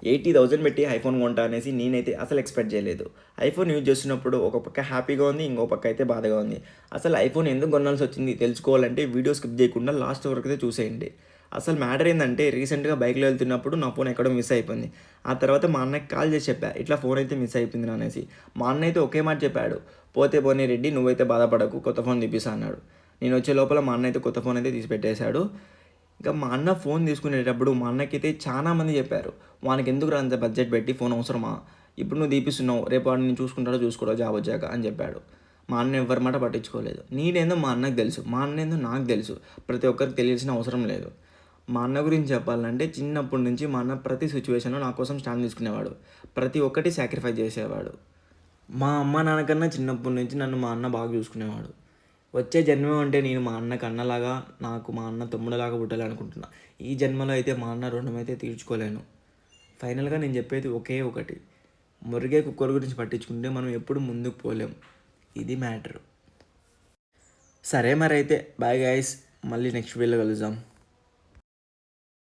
80,000 పెట్టి ఐఫోన్ కొంటా అనేసి నేనైతే అసలు ఎక్స్పెక్ట్ చేయలేదు. ఐఫోన్ యూజ్ చేస్తున్నప్పుడు ఒక పక్క హ్యాపీగా ఉంది, ఇంకో పక్క అయితే బాధగా ఉంది. అసలు ఐఫోన్ ఎందుకు కొనాల్సి వచ్చింది తెలుసుకోవాలంటే వీడియో స్కిప్ చేయకుండా లాస్ట్ వరకు అయితే చూసేయండి. అసలు మ్యాటర్ ఏంటంటే రీసెంట్గా బైక్లో వెళ్తున్నప్పుడు నా ఫోన్ ఎక్కడో మిస్ అయిపోయింది. ఆ తర్వాత మా అన్నకి కాల్ చేసి చెప్పా, ఇట్లా ఫోన్ అయితే మిస్ అయిపోయింది అనేసి. మా అన్న అయితే ఒకే మాట చెప్పాడు, పోతే పోనీ రెడ్డి నువ్వైతే బాధపడకు, కొత్త ఫోన్ తీపిస్తా అన్నాడు. నేను వచ్చే లోపల మా అన్న అయితే కొత్త ఫోన్ అయితే తీసి పెట్టేశాడు. ఇంకా మా అన్న ఫోన్ తీసుకునేటప్పుడు మా అన్నకైతే చాలామంది చెప్పారు, వానికి ఎందుకు అంత బడ్జెట్ పెట్టి ఫోన్ అవసరమా, ఇప్పుడు నువ్వు తీపిస్తున్నావు, రేపు వాడిని నేను చూసుకోవడం జాబ్ వచ్చాక అని చెప్పాడు. మా అన్న ఎవరి మాట పట్టించుకోలేదు. నేనేందో మా అన్నకు తెలుసు, మా అన్న ఏందో నాకు తెలుసు. ప్రతి ఒక్కరికి తెలియాల్సిన అవసరం లేదు. మా అన్న గురించి చెప్పాలంటే చిన్నప్పటి నుంచి మా అన్న ప్రతి సిచ్యువేషన్లో నా కోసం స్టాండ్ తీసుకునేవాడు. ప్రతి ఒక్కటి సాక్రిఫైస్ చేసేవాడు. మా అమ్మ నాన్నకన్నా చిన్నప్పటి నుంచి నన్ను మా అన్న బాగా చూసుకునేవాడు. వచ్చే జన్మ అంటే నేను మా అన్నకు అన్నలాగా, నాకు మా అన్న తమ్ముడులాగా పుట్టాలనుకుంటున్నా. ఈ జన్మలో అయితే మా అన్న రుణం అయితే తీర్చుకోలేను. ఫైనల్గా నేను చెప్పేది ఒకే ఒకటి, మురిగే కుక్కర్ గురించి పట్టించుకుంటే మనం ఎప్పుడు ముందుకు పోలేం. ఇది మ్యాటర్. సరే మరి అయితే బాయ్ గైస్, మళ్ళీ నెక్స్ట్ వీడియోలో కలుద్దాం.